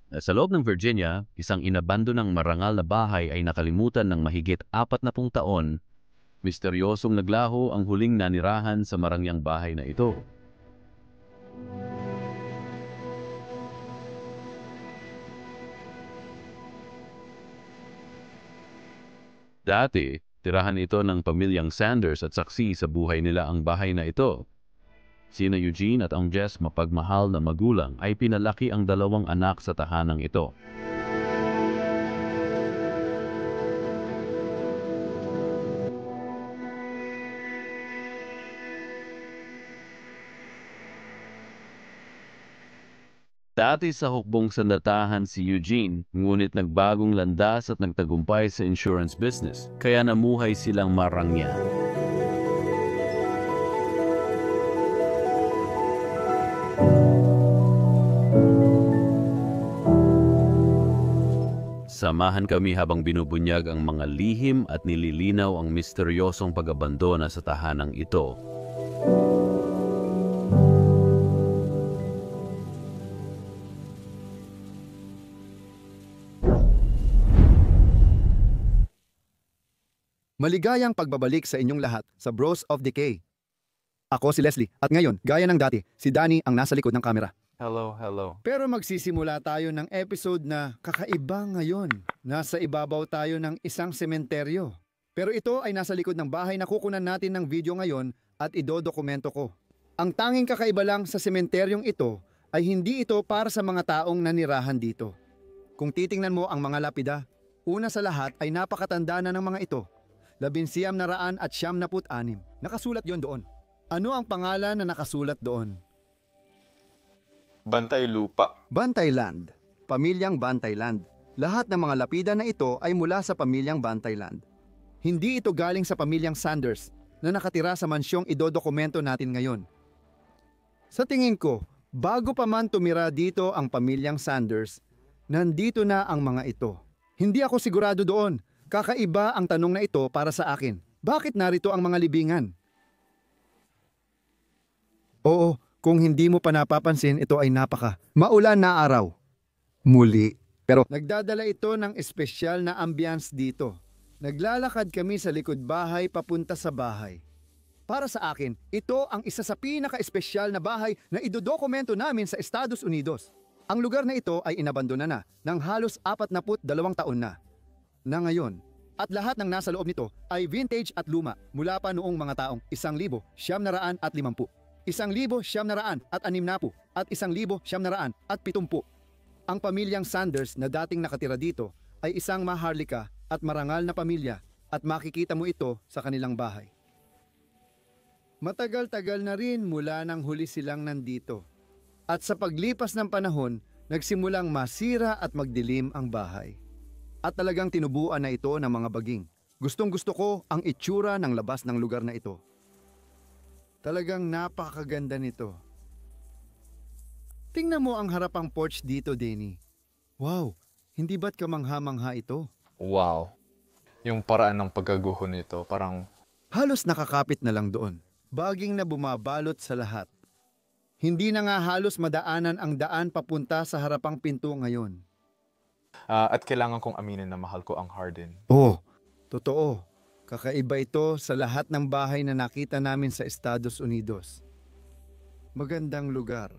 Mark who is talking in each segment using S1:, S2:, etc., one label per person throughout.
S1: Sa loob ng Virginia, isang inabandonang marangal na bahay ay nakalimutan ng mahigit 40 taon. Misteryosong naglaho ang huling nanirahan sa marangyang bahay na ito. Dati, tirahan ito ng pamilyang Sanders at saksi sa buhay nila ang bahay na ito. Sina Eugene at ang Jess mapagmahal na magulang ay pinalaki ang dalawang anak sa tahanang ito. Dati sa hukbong sandatahan si Eugene, ngunit nagbagong landas at nagtagumpay sa insurance business, kaya namuhay silang marangya. Samahan kami habang binubunyag ang mga lihim at nililinaw ang misteryosong pag-abandona sa tahanang ito.
S2: Maligayang pagbabalik sa inyong lahat sa Bros of Decay. Ako si Leslie at ngayon, gaya ng dati, si Danny ang nasa likod ng kamera.
S3: Hello.
S2: Pero magsisimula tayo ng episode na kakaiba ngayon. Nasa ibabaw tayo ng isang sementeryo. Pero ito ay nasa likod ng bahay na kukunan natin ng video ngayon at idodokumento ko. Ang tanging kakaiba lang sa sementeryong ito ay hindi ito para sa mga taong nanirahan dito. Kung titingnan mo ang mga lapida, una sa lahat ay napakatanda na ng mga ito. 1996. Nakasulat yon doon. Ano ang pangalan na nakasulat doon?
S3: Bantay Lupa.
S2: Bantayland. Pamilyang Bantayland. Lahat ng mga lapida na ito ay mula sa pamilyang Bantayland. Hindi ito galing sa pamilyang Sanders na nakatira sa mansyong idodokumento natin ngayon. Sa tingin ko, bago pa man tumira dito ang pamilyang Sanders, nandito na ang mga ito. Hindi ako sigurado doon. Kakaiba ang tanong na ito para sa akin. Bakit narito ang mga libingan? Oo, kung hindi mo pa napapansin, ito ay maulan na araw. Muli. Pero nagdadala ito ng espesyal na ambiance dito. Naglalakad kami sa likod bahay papunta sa bahay. Para sa akin, ito ang isa sa pinaka-espesyal na bahay na idodokumento namin sa Estados Unidos. Ang lugar na ito ay inabandona na ng halos 42 taon na ngayon. At lahat ng nasa loob nito ay vintage at luma mula pa noong mga taong 1950, 1960 at 1970. Ang pamilyang Sanders na dating nakatira dito ay isang maharlika at marangal na pamilya at makikita mo ito sa kanilang bahay. Matagal-tagal na rin mula nang huli silang nandito. At sa paglipas ng panahon, nagsimulang masira at magdilim ang bahay. At talagang tinubuan na ito ng mga baging. Gustong-gusto ko ang itsura ng labas ng lugar na ito. Talagang napakaganda nito. Tingnan mo ang harapang porch dito, Danny. Wow, hindi ba't kamangha-mangha ito?
S3: Wow. Yung paraan ng pagkaguho nito, parang...
S2: Halos nakakapit na lang doon. Baging na bumabalot sa lahat. Hindi na nga halos madaanan ang daan papunta sa harapang pinto ngayon.
S3: At kailangan kong aminin na mahal ko ang Hardin.
S2: Oh, totoo. Kakaiba ito sa lahat ng bahay na nakita namin sa Estados Unidos. Magandang lugar.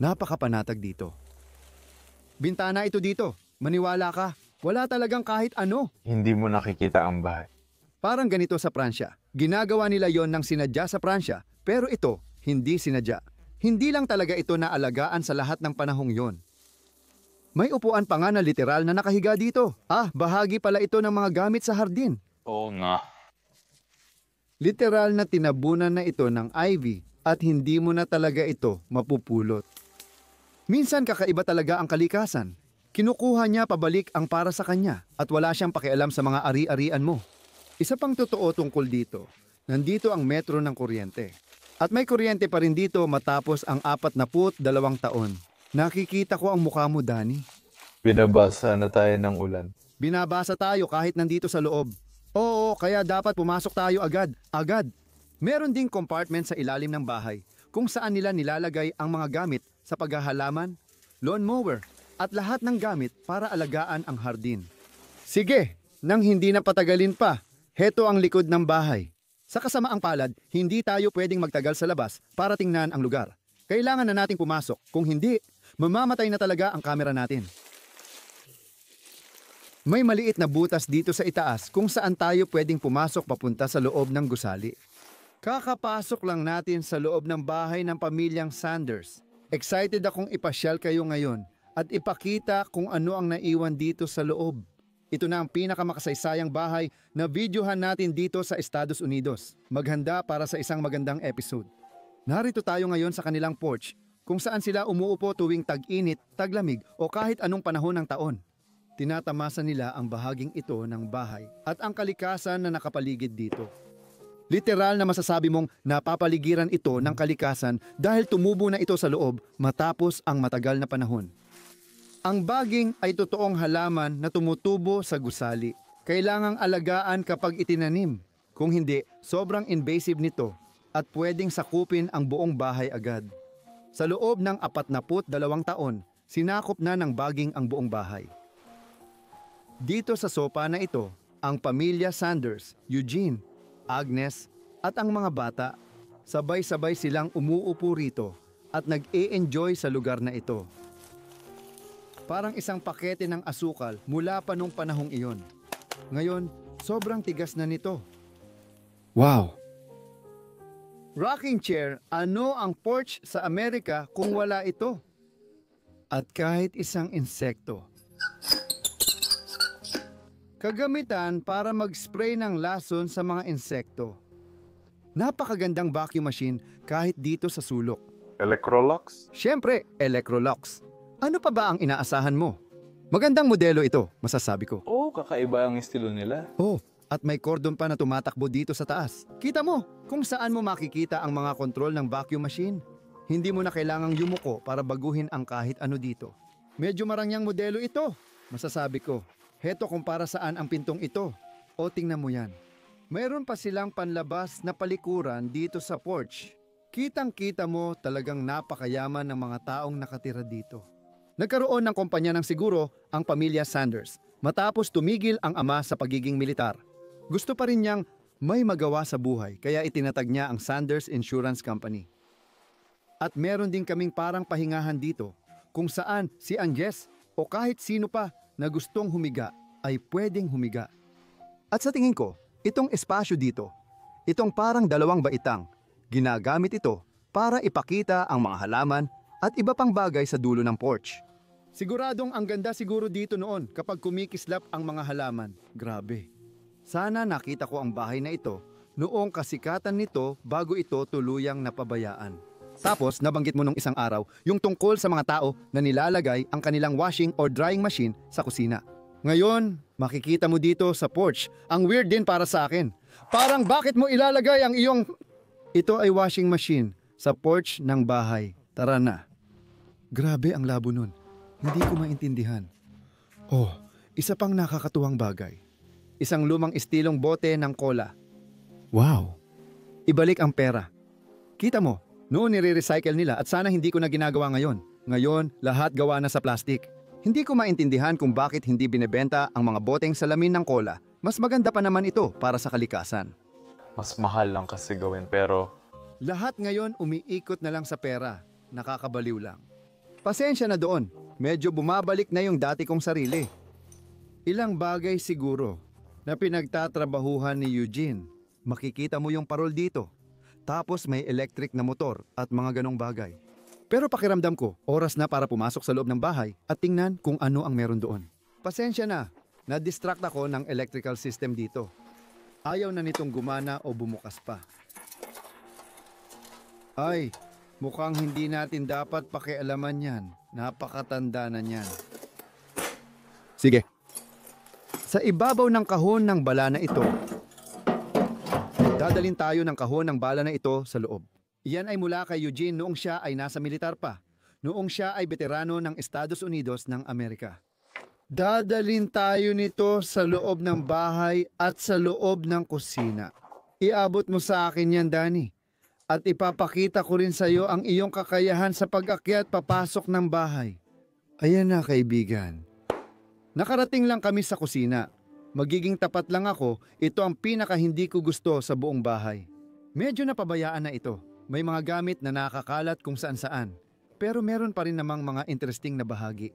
S2: Napakapanatag dito. Bintana ito dito. Maniwala ka. Wala talagang kahit ano.
S3: Hindi mo nakikita ang bahay.
S2: Parang ganito sa Pransya. Ginagawa nila yon ng sinadya sa Pransya, pero ito, hindi sinadya. Hindi lang talaga ito naalagaan sa lahat ng panahong yon. May upuan pa nga na literal na nakahiga dito. Bahagi pala ito ng mga gamit sa hardin.
S3: Oo nga.
S2: Literal na tinabunan na ito ng ivy at hindi mo na talaga ito mapupulot. Minsan kakaiba talaga ang kalikasan. Kinukuha niya pabalik ang para sa kanya at wala siyang pakialam sa mga ari-arian mo. Isa pang totoo tungkol dito, nandito ang metro ng kuryente. At may kuryente pa rin dito matapos ang 42 taon. Nakikita ko ang mukha mo, Danny.
S3: Binabasa na tayo ng ulan.
S2: Binabasa tayo kahit nandito sa loob. Oo, kaya dapat pumasok tayo agad. Meron ding compartment sa ilalim ng bahay. kung saan nila nilalagay ang mga gamit sa paghahalaman, lawnmower, at lahat ng gamit para alagaan ang hardin. Sige, nang hindi na patagalin pa, heto ang likod ng bahay. Sa kasamaang palad, hindi tayo pwedeng magtagal sa labas para tingnan ang lugar. Kailangan na nating pumasok, kung hindi, mamamatay na talaga ang kamera natin. May maliit na butas dito sa itaas kung saan tayo pwedeng pumasok papunta sa loob ng gusali. Kakapasok lang natin sa loob ng bahay ng pamilyang Sanders. Excited akong ipasyal kayo ngayon at ipakita kung ano ang naiwan dito sa loob. Ito na ang pinakamakasay-sayang bahay na videohan natin dito sa Estados Unidos. Maghanda para sa isang magandang episode. Narito tayo ngayon sa kanilang porch kung saan sila umuupo tuwing tag-init, taglamig o kahit anong panahon ng taon. Tinatamasa nila ang bahaging ito ng bahay at ang kalikasan na nakapaligid dito. Literal na masasabi mong napapaligiran ito ng kalikasan dahil tumubo na ito sa loob matapos ang matagal na panahon. Ang baging ay totoong halaman na tumutubo sa gusali. Kailangang alagaan kapag itinanim. Kung hindi, sobrang invasive nito at pwedeng sakupin ang buong bahay agad. Sa loob ng 42 taon, sinakop na ng baging ang buong bahay. Dito sa sopa na ito, ang pamilya Sanders, Eugene, Agnes at ang mga bata, sabay-sabay silang umuupo rito at nag-e-enjoy sa lugar na ito. Parang isang pakete ng asukal mula pa nung panahong iyon. Ngayon, sobrang tigas na nito. Wow! Rocking chair, ano ang porch sa Amerika kung wala ito? At kahit isang insekto. Kagamitan para mag-spray ng lason sa mga insekto. Napakagandang vacuum machine kahit dito sa sulok.
S3: Electrolux?
S2: Siyempre, Electrolux. Ano pa ba ang inaasahan mo? Magandang modelo ito, masasabi ko.
S3: Oo, kakaiba ang estilo nila.
S2: Oh, at may cordon pa na tumatakbo dito sa taas. Kita mo kung saan mo makikita ang mga kontrol ng vacuum machine. Hindi mo na kailangang yumuko para baguhin ang kahit ano dito. Medyo marangyang modelo ito, masasabi ko. Heto kung para saan ang pintong ito. O tingnan mo yan. Mayroon pa silang panlabas na palikuran dito sa porch. Kitang-kita mo talagang napakayaman ng mga taong nakatira dito. Nagkaroon ng kumpanya ng siguro ang pamilya Sanders matapos tumigil ang ama sa pagiging militar. Gusto pa rin niyang may magawa sa buhay kaya itinatag niya ang Sanders Insurance Company. At meron din kaming parang pahingahan dito kung saan si Anges o kahit sino pa na gustong humiga ay pwedeng humiga. At sa tingin ko, itong espasyo dito, itong parang dalawang baitang, ginagamit ito para ipakita ang mga halaman at iba pang bagay sa dulo ng porch. Siguradong ang ganda siguro dito noon kapag kumikislap ang mga halaman. Grabe. Sana nakita ko ang bahay na ito noong kasikatan nito bago ito tuluyang napabayaan. Tapos nabanggit mo nung isang araw yung tungkol sa mga tao na nilalagay ang kanilang washing or drying machine sa kusina. Ngayon, makikita mo dito sa porch, ang weird din para sa akin. Parang bakit mo ilalagay ang iyong... Ito ay washing machine sa porch ng bahay. Tara na. Grabe ang labo nun. Hindi ko maintindihan. Oh, isa pang nakakatuwang bagay. Isang lumang estilong bote ng cola. Wow! Ibalik ang pera. Kita mo, noon nire-recycle nila at sana hindi ko na ginagawa ngayon. Ngayon, lahat gawa na sa plastic. Hindi ko maintindihan kung bakit hindi binebenta ang mga boteng salamin ng cola. Mas maganda pa naman ito para sa kalikasan.
S3: Mas mahal lang kasi gawin pero...
S2: Lahat ngayon umiikot na lang sa pera. Nakakabaliw lang. Pasensya na doon. Medyo bumabalik na yung dati kong sarili. Ilang bagay siguro na pinagtatrabahuhan ni Eugene. Makikita mo yung parol dito. Tapos may electric na motor at mga ganong bagay. Pero pakiramdam ko, oras na para pumasok sa loob ng bahay at tingnan kung ano ang meron doon. Pasensya na, na-distract ako ng electrical system dito. Ayaw na nitong gumana o bumukas pa. Ay, mukhang hindi natin dapat pakialaman yan. Napakatanda na niyan. Sige. Sa ibabaw ng kahon ng bala na ito, dadalhin tayo ng kahon ng bala na ito sa loob. Iyan ay mula kay Eugene noong siya ay nasa militar pa. Noong siya ay veterano ng Estados Unidos ng Amerika. Dadalhin tayo nito sa loob ng bahay at sa loob ng kusina. Iabot mo sa akin yan, Danny. At ipapakita ko rin sa iyo ang iyong kakayahan sa pag-akyat papasok ng bahay. Ayan na kaibigan. Nakarating lang kami sa kusina. Magiging tapat lang ako, ito ang pinaka hindi ko gusto sa buong bahay. Medyo napabayaan na ito. May mga gamit na nakakalat kung saan-saan. Pero meron pa rin namang mga interesting na bahagi.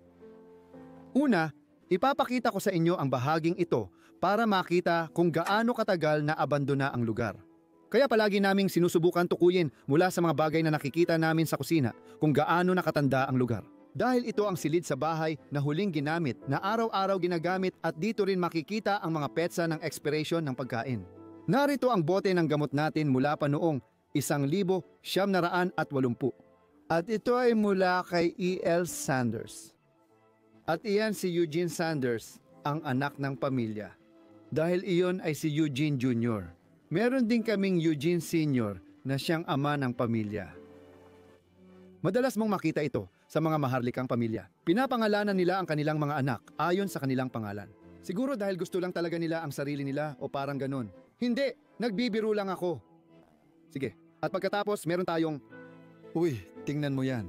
S2: Una, ipapakita ko sa inyo ang bahaging ito para makita kung gaano katagal na abandona ang lugar. Kaya palagi naming sinusubukan tukuyin mula sa mga bagay na nakikita namin sa kusina kung gaano nakatanda ang lugar. Dahil ito ang silid sa bahay na huling ginamit, na araw-araw ginagamit at dito rin makikita ang mga petsa ng expiration ng pagkain. Narito ang bote ng gamot natin mula pa noong 1980. At ito ay mula kay E.L. Sanders. At iyan si Eugene Sanders, ang anak ng pamilya. Dahil iyon ay si Eugene Jr. Meron din kaming Eugene Sr. na siyang ama ng pamilya. Madalas mong makita ito sa mga maharlikang pamilya. Pinapangalanan nila ang kanilang mga anak ayon sa kanilang pangalan. Siguro dahil gusto lang talaga nila ang sarili nila o parang ganun. Hindi, nagbibiro lang ako. Sige, at pagkatapos meron tayong... Uy, tingnan mo yan.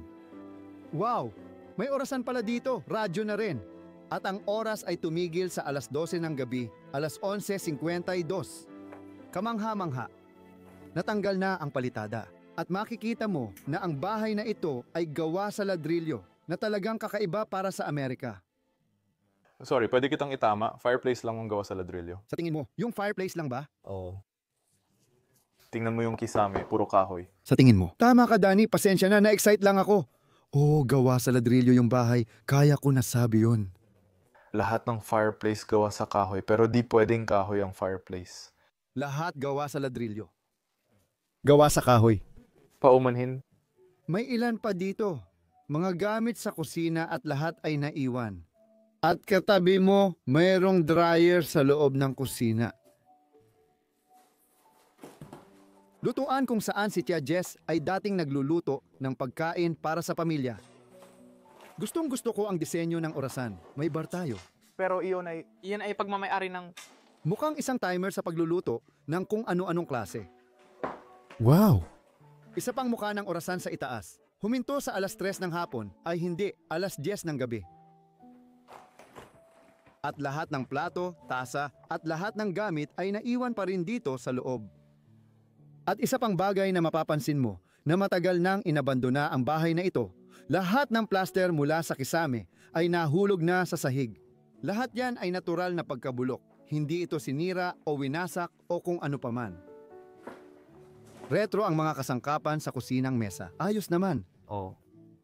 S2: Wow, may orasan pala dito, radyo na rin. At ang oras ay tumigil sa alas 12 ng gabi, alas 11:52. Kamangha-mangha. Natanggal na ang palitada. At makikita mo na ang bahay na ito ay gawa sa ladrilyo na talagang kakaiba para sa Amerika.
S3: Sorry, pwede kitang itama. Fireplace lang ang gawa sa ladrilyo.
S2: Sa tingin mo, yung fireplace lang ba?
S3: Oo. Tingnan mo yung kisame, puro kahoy.
S2: Sa tingin mo? Tama ka, Danny. Pasensya na, na-excite lang ako. Oh, gawa sa ladrilyo yung bahay. Kaya ko nasabi yun.
S3: Lahat ng fireplace gawa sa kahoy, pero di pwedeng kahoy ang fireplace.
S2: Lahat gawa sa ladrilyo. Gawa sa kahoy.
S3: Paumanhin.
S2: May ilan pa dito. Mga gamit sa kusina at lahat ay naiwan. At katabi mo, mayroong dryer sa loob ng kusina. Lutuan kung saan si Tia Jess ay dating nagluluto ng pagkain para sa pamilya. Gustong gusto ko ang disenyo ng orasan. May bar tayo.
S3: Pero iyon ay
S4: pagmamayari ng...
S2: Mukhang isang timer sa pagluluto ng kung ano-anong klase. Wow! Isa pang mukha ng orasan sa itaas. Huminto sa alas 3 ng hapon ay hindi alas 10 ng gabi. At lahat ng plato, tasa at lahat ng gamit ay naiwan pa rin dito sa loob. At isa pang bagay na mapapansin mo na matagal nang inabandona ang bahay na ito. Lahat ng plaster mula sa kisame ay nahulog na sa sahig. Lahat yan ay natural na pagkabulok. Hindi ito sinira o winasak o kung ano paman. Retro ang mga kasangkapan sa kusinang mesa. Ayos naman.
S3: Oo.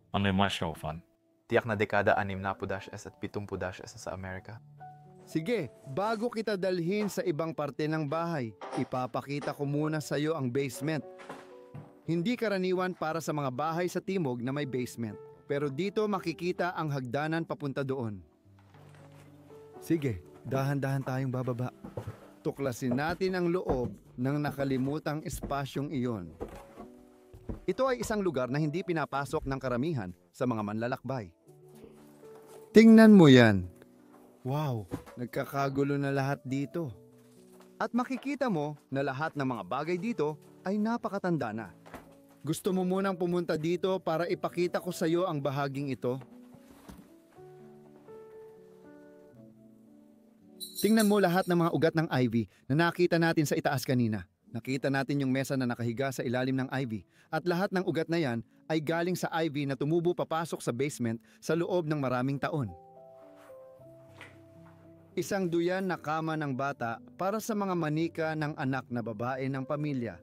S5: Ano yung mga show fun?
S3: Tiyak na dekada 60s at 70s sa Amerika.
S2: Sige, bago kita dalhin sa ibang parte ng bahay, ipapakita ko muna sa iyo ang basement. Hindi karaniwan para sa mga bahay sa timog na may basement. Pero dito makikita ang hagdanan papunta doon. Sige, dahan-dahan tayong bababa. Tuklasin natin ang loob ng nakalimutang espasyong iyon. Ito ay isang lugar na hindi pinapasok ng karamihan sa mga manlalakbay. Tingnan mo yan. Wow, nagkakagulo na lahat dito. At makikita mo na lahat ng mga bagay dito ay napakatanda na. Gusto mo munang pumunta dito para ipakita ko sa iyo ang bahaging ito? Tingnan mo lahat ng mga ugat ng ivy na nakita natin sa itaas kanina. Nakita natin yung mesa na nakahiga sa ilalim ng ivy at lahat ng ugat na yan ay galing sa ivy na tumubo papasok sa basement sa loob ng maraming taon. Isang duyan na kama ng bata para sa mga manika ng anak na babae ng pamilya.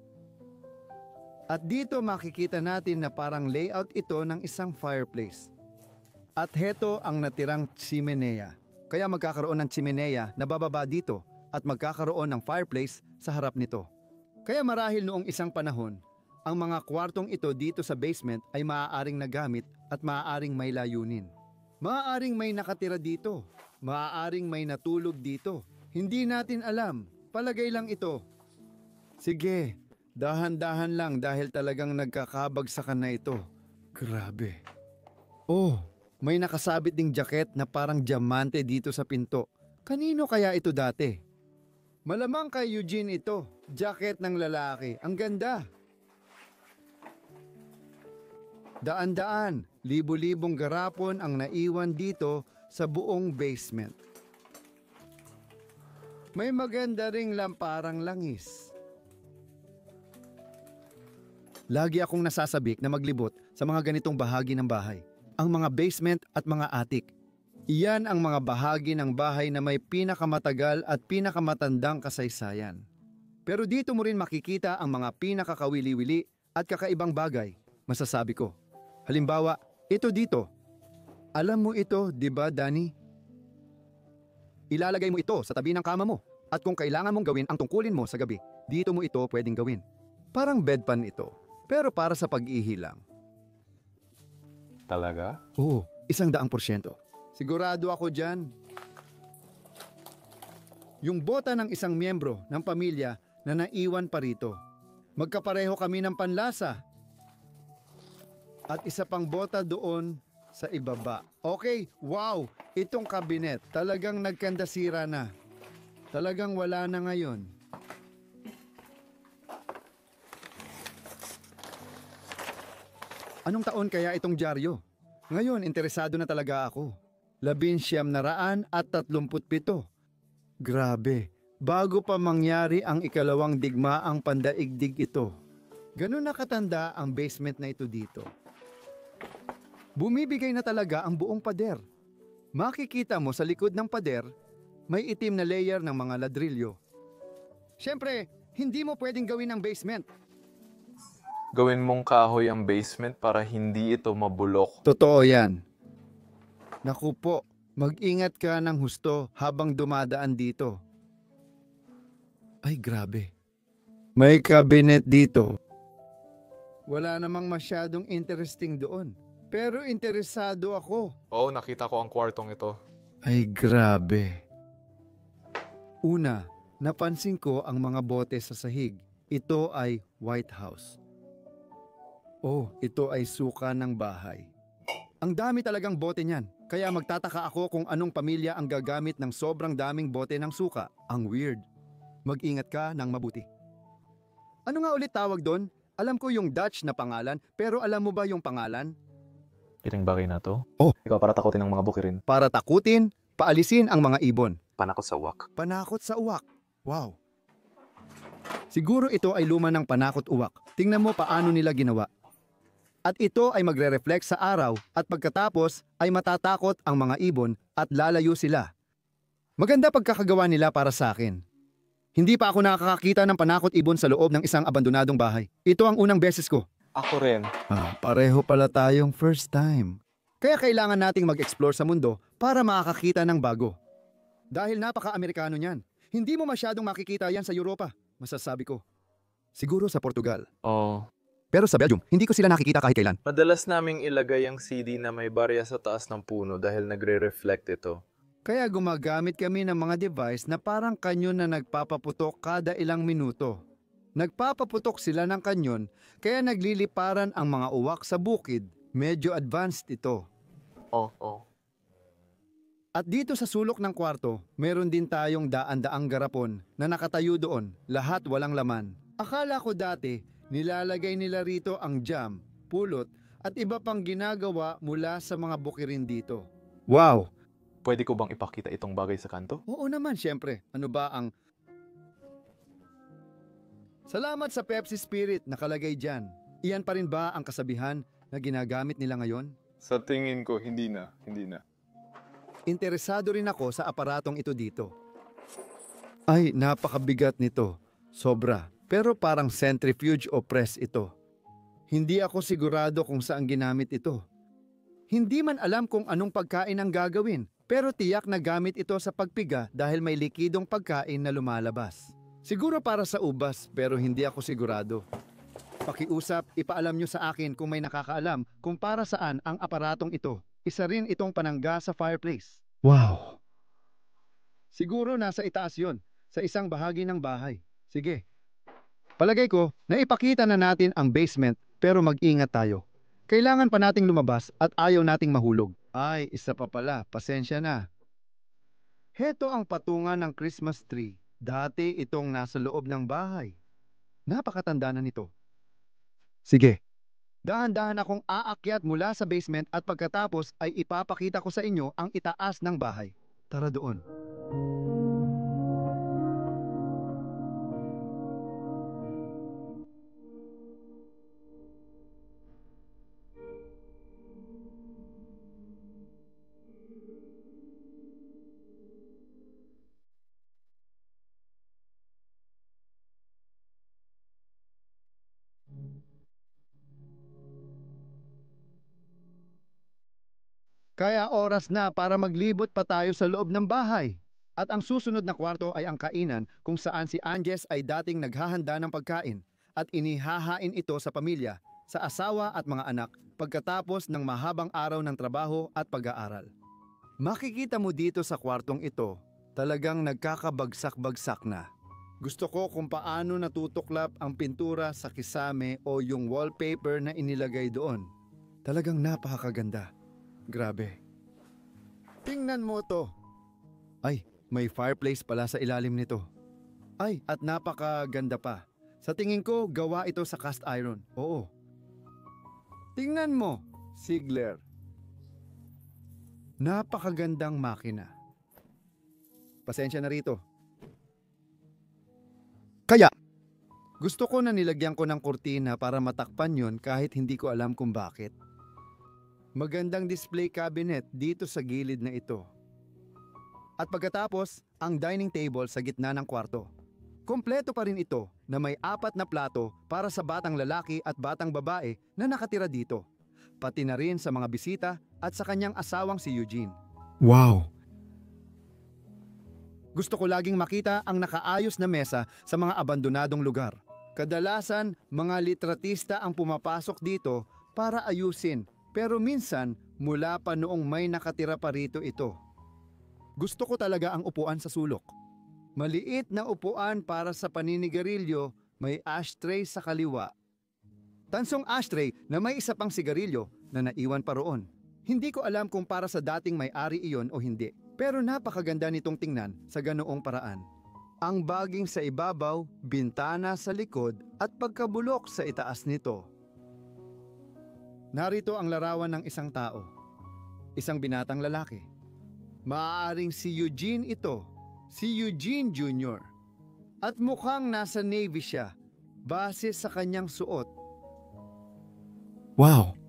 S2: At dito makikita natin na parang layout ito ng isang fireplace. At heto ang natirang chimenea. Kaya magkakaroon ng chimenea na bababa dito at magkakaroon ng fireplace sa harap nito. Kaya marahil noong isang panahon, ang mga kwartong ito dito sa basement ay maaaring nagamit at maaaring may layunin. Maaaring may nakatira dito, maaaring may natulog dito. Hindi natin alam, palagay lang ito. Sige, dahan-dahan lang dahil talagang nagkakabagsakan na ito. Grabe. Oh, may nakasabit ding jacket na parang diamante dito sa pinto. Kanino kaya ito dati? Malamang kay Eugene ito. Jacket ng lalaki. Ang ganda. Daan-daan, libu-libong garapon ang naiwan dito sa buong basement. May maganda ring lamparang langis. Lagi akong nasasabik na maglibot sa mga ganitong bahagi ng bahay. Ang mga basement at mga attic. Iyan ang mga bahagi ng bahay na may pinakamatagal at pinakamatandang kasaysayan. Pero dito mo rin makikita ang mga pinakakawili-wili at kakaibang bagay, masasabi ko. Halimbawa, ito dito. Alam mo ito, di ba, Danny? Ilalagay mo ito sa tabi ng kama mo. At kung kailangan mong gawin ang tungkulin mo sa gabi, dito mo ito pwedeng gawin. Parang bedpan ito, pero para sa pag-ihi lang.
S3: Talaga?
S2: Oo, 100%. Sigurado ako dyan. Yung bota ng isang miyembro ng pamilya na naiwan pa rito. Magkapareho kami ng panlasa. At isa pang bota doon sa ibaba. Okay, wow! Itong kabinet talagang nagkandasira na. Talagang wala na ngayon. Anong taon kaya itong dyaryo? Ngayon, interesado na talaga ako. 1937. Grabe, bago pa mangyari ang ikalawang digmaang pandaigdig ito. Ganun nakatanda ang basement na ito dito. Bumibigay na talaga ang buong pader. Makikita mo sa likod ng pader, may itim na layer ng mga ladrilyo. Siyempre, hindi mo pwedeng gawin ang basement.
S3: Gawin mong kahoy ang basement para hindi ito mabulok.
S2: Totoo yan. Naku po, mag-ingat ka ng husto habang dumadaan dito. Ay grabe. May cabinet dito. Wala namang masyadong interesting doon. Pero interesado ako.
S3: Oo, nakita ko ang kwartong ito.
S2: Ay grabe. Una, napansin ko ang mga bote sa sahig. Ito ay White House. Oh, ito ay suka ng bahay. Ang dami talagang bote niyan. Kaya magtataka ako kung anong pamilya ang gagamit ng sobrang daming bote ng suka. Ang weird. Mag-ingat ka ng mabuti. Ano nga ulit tawag doon? Alam ko yung Dutch na pangalan, pero alam mo ba yung pangalan?
S3: Itong bagay na to?
S2: Oh.
S3: Ikaw para takutin ng mga bukirin.
S2: Para takutin, paalisin ang mga ibon.
S3: Panakot sa uwak.
S2: Panakot sa uwak. Wow. Siguro ito ay luma ng panakot uwak. Tingnan mo paano nila ginawa. At ito ay magre-reflect sa araw at pagkatapos ay matatakot ang mga ibon at lalayo sila. Maganda pagkakagawa nila para sa akin. Hindi pa ako nakakakita ng panakot ibon sa loob ng isang abandonadong bahay. Ito ang unang beses ko.
S3: Ako rin.
S2: Pareho pala tayong first time. Kaya kailangan nating mag-explore sa mundo para makakakita ng bago. Dahil napaka-Amerikano niyan. Hindi mo masyadong makikita yan sa Europa, masasabi ko. Siguro sa Portugal.
S3: Oh.
S2: Pero sa Belgium, hindi ko sila nakikita kahit kailan.
S3: Madalas naming ilagay ang CD na may barya sa taas ng puno dahil nagre-reflect ito.
S2: Kaya gumagamit kami ng mga device na parang kanyon na nagpapaputok kada ilang minuto. Nagpapaputok sila ng kanyon, kaya nagliliparan ang mga uwak sa bukid. Medyo advanced ito.
S3: Oh.
S2: At dito sa sulok ng kwarto, meron din tayong daan-daang garapon na nakatayo doon, lahat walang laman. Akala ko dati, nilalagay nila rito ang jam, pulot, at iba pang ginagawa mula sa mga bukirin dito. Wow!
S3: Pwede ko bang ipakita itong bagay sa kanto?
S2: Oo naman, syempre. Ano ba ang... Salamat sa Pepsi Spirit nakalagay dyan. Iyan pa rin ba ang kasabihan na ginagamit nila ngayon?
S3: Sa tingin ko, hindi na.
S2: Interesado rin ako sa aparatong ito dito. Ay, napakabigat nito. Sobra. Pero parang centrifuge o press ito. Hindi ako sigurado kung saan ginamit ito. Hindi man alam kung anong pagkain ang gagawin, pero tiyak na gamit ito sa pagpiga dahil may likidong pagkain na lumalabas. Siguro para sa ubas, pero hindi ako sigurado. Pakiusap, ipaalam nyo sa akin kung may nakakaalam kung para saan ang aparatong ito. Isa rin itong panangga sa fireplace. Wow! Siguro nasa itaas yon, sa isang bahagi ng bahay. Sige. Palagay ko, naipakita na natin ang basement pero mag-ingat tayo. Kailangan pa nating lumabas at ayaw nating mahulog. Ay, isa pa pala, pasensya na. Heto ang patungan ng Christmas tree. Dati itong nasa loob ng bahay. Napakatanda na nito. Sige, Dahan-dahan akong aakyat mula sa basement at pagkatapos ay ipapakita ko sa inyo ang itaas ng bahay. Tara doon. Kaya oras na para maglibot pa tayo sa loob ng bahay. At ang susunod na kwarto ay ang kainan kung saan si Anges ay dating naghahanda ng pagkain at inihahain ito sa pamilya, sa asawa at mga anak pagkatapos ng mahabang araw ng trabaho at pag-aaral. Makikita mo dito sa kwartong ito, talagang nagkakabagsak-bagsak na. Gusto ko kung paano natutuklap ang pintura sa kisame o yung wallpaper na inilagay doon. Talagang napakaganda. Grabe. Tingnan mo to. Ay, may fireplace pala sa ilalim nito. Ay, at napakaganda pa. Sa tingin ko, gawa ito sa cast iron. Oo. Tingnan mo, Ziegler. Napakagandang makina. Pasensya na rito. Kaya, gusto ko na nilagyan ko ng kurtina para matakpan yon kahit hindi ko alam kung bakit. Magandang display cabinet dito sa gilid na ito. At pagkatapos, ang dining table sa gitna ng kwarto. Kompleto pa rin ito na may 4 na plato para sa batang lalaki at batang babae na nakatira dito. Pati na rin sa mga bisita at sa kanyang asawang si Eugene. Wow! Gusto ko laging makita ang nakaayos na mesa sa mga abandonadong lugar. Kadalasan, mga litratista ang pumapasok dito para ayusin, pero minsan mula pa noong may nakatira pa rito ito. Gusto ko talaga ang upuan sa sulok. Maliit na upuan para sa paninigarilyo, may ashtray sa kaliwa. Tansong ashtray na may isa pang sigarilyo na naiwan pa roon. Hindi ko alam kung para sa dating may-ari iyon o hindi. Pero napakaganda nitong tingnan sa ganoong paraan. Ang baging sa ibabaw, bintana sa likod at pagkabulok sa itaas nito. Narito ang larawan ng isang tao. Isang binatang lalaki. Maaaring si Eugene ito. Si Eugene Jr. At mukhang nasa Navy siya, base sa kanyang suot. Wow!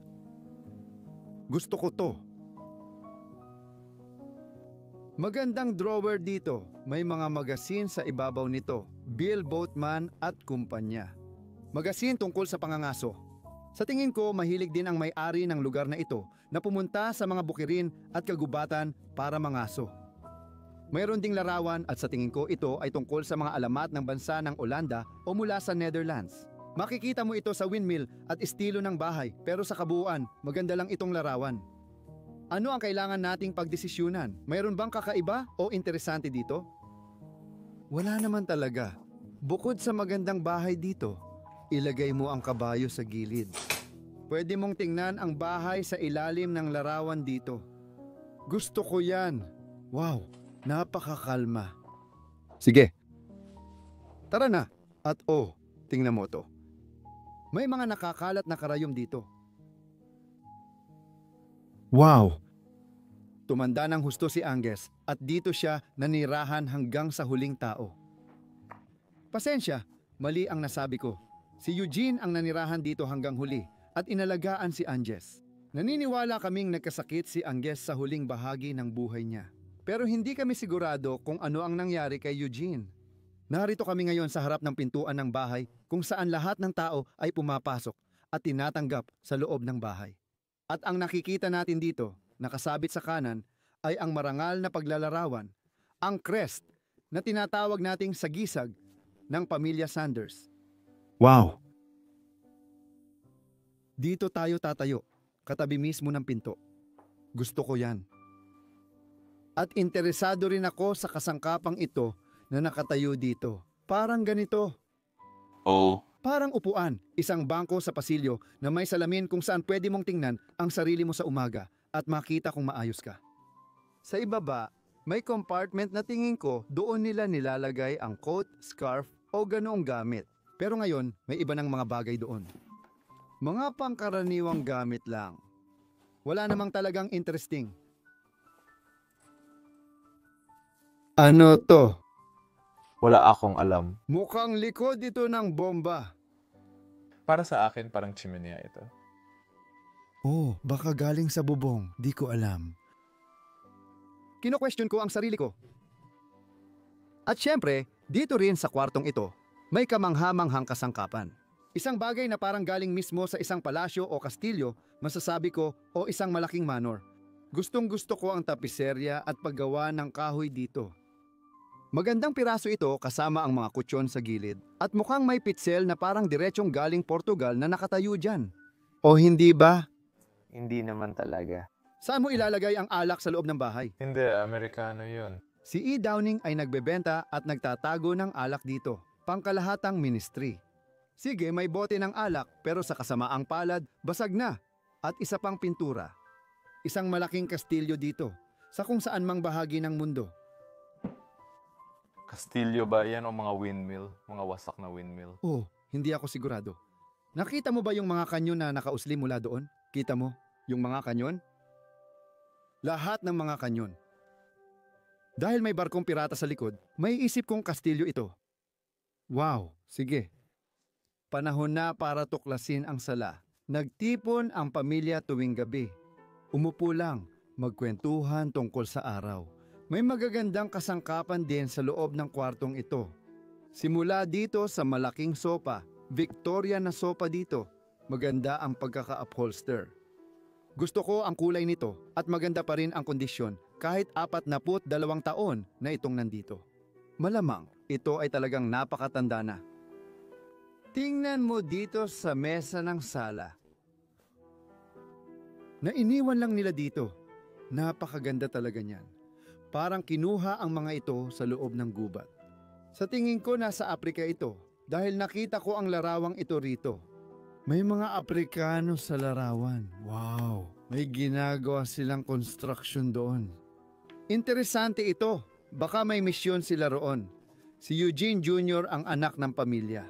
S2: Gusto ko to. Magandang drawer dito. May mga magasin sa ibabaw nito. Bill Boatman at kumpanya. Magasin tungkol sa pangangaso. Sa tingin ko, mahilig din ang may-ari ng lugar na ito na pumunta sa mga bukirin at kagubatan para mangaso. Mayroon ding larawan at sa tingin ko ito ay tungkol sa mga alamat ng bansa ng Olanda o mula sa Netherlands. Makikita mo ito sa windmill at estilo ng bahay, pero sa kabuuan, maganda lang itong larawan. Ano ang kailangan nating pagdesisyunan? Mayroon bang kakaiba o interesante dito? Wala naman talaga. Bukod sa magandang bahay dito, ilagay mo ang kabayo sa gilid. Pwede mong tingnan ang bahay sa ilalim ng larawan dito. Gusto ko yan. Wow, napakakalma. Sige. Tara na. At tingnan mo to. May mga nakakalat na karayom dito. Wow! Tumanda ng husto si Anges at dito siya nanirahan hanggang sa huling tao. Pasensya, mali ang nasabi ko. Si Eugene ang nanirahan dito hanggang huli at inalagaan si Anges. Naniniwala kaming nagkasakit si Anges sa huling bahagi ng buhay niya. Pero hindi kami sigurado kung ano ang nangyari kay Eugene. Narito kami ngayon sa harap ng pintuan ng bahay kung saan lahat ng tao ay pumapasok at tinatanggap sa loob ng bahay. At ang nakikita natin dito, nakasabit sa kanan, ay ang marangal na paglalarawan, ang crest na tinatawag nating sagisag ng pamilya Sanders. Wow! Dito tayo tatayo, katabi mismo ng pinto. Gusto ko yan. At interesado rin ako sa kasangkapang ito na nakatayo dito. Parang ganito.
S5: Oh,
S2: Parang upuan, isang bangko sa pasilyo na may salamin kung saan pwede mong tingnan ang sarili mo sa umaga at makita kung maayos ka. Sa ibaba, may compartment na tingin ko doon nila nilalagay ang coat, scarf o ganoong gamit. Pero ngayon, may iba ng mga bagay doon. Mga pangkaraniwang gamit lang. Wala namang talagang interesting. Ano to?
S3: Wala akong alam.
S2: Mukhang likod ito ng bomba.
S3: Para sa akin, parang chimenea ito.
S2: Oh, baka galing sa bubong. Di ko alam. Kino-question ko ang sarili ko. At syempre, dito rin sa kwartong ito, may kamanghamanghang kasangkapan. Isang bagay na parang galing mismo sa isang palasyo o kastilyo, masasabi ko, o isang malaking manor. Gustong-gusto ko ang tapiserya at paggawa ng kahoy dito. Magandang piraso ito kasama ang mga kutsyon sa gilid at mukhang may pitsel na parang diretsong galing Portugal na nakatayo dyan. O hindi ba?
S4: Hindi naman talaga.
S2: Saan mo ilalagay ang alak sa loob ng bahay?
S3: Hindi, Amerikano yun.
S2: Si E. Downing ay nagbebenta at nagtatago ng alak dito, pangkalahatang ministry. Sige, may bote ng alak pero sa kasamaang palad, basag na. At isa pang pintura. Isang malaking kastilyo dito, sa kung saan mang bahagi ng mundo.
S3: Kastilyo ba yan o mga windmill? Mga wasak na windmill?
S2: Oh, hindi ako sigurado. Nakita mo ba yung mga kanyon na nakausli mula doon? Kita mo, yung mga kanyon? Lahat ng mga kanyon. Dahil may barkong pirata sa likod, may isip kong kastilyo ito. Wow, sige. Panahon na para tuklasin ang sala. Nagtipon ang pamilya tuwing gabi. Umupo lang, magkwentuhan tungkol sa araw. May magagandang kasangkapan din sa loob ng kwartong ito. Simula dito sa malaking sopa, Victoria na sopa dito. Maganda ang pagkaka-upholster. Gusto ko ang kulay nito at maganda pa rin ang kondisyon kahit 42 taon na itong nandito. Malamang ito ay talagang napakatanda na. Tingnan mo dito sa mesa ng sala. Nainiwan lang nila dito. Napakaganda talaga niyan. Parang kinuha ang mga ito sa loob ng gubat. Sa tingin ko nasa Afrika ito dahil nakita ko ang larawang ito rito. May mga Aprikano sa larawan. Wow! May ginagawa silang construction doon. Interesante ito. Baka may misyon sila roon. Si Eugene Jr. ang anak ng pamilya.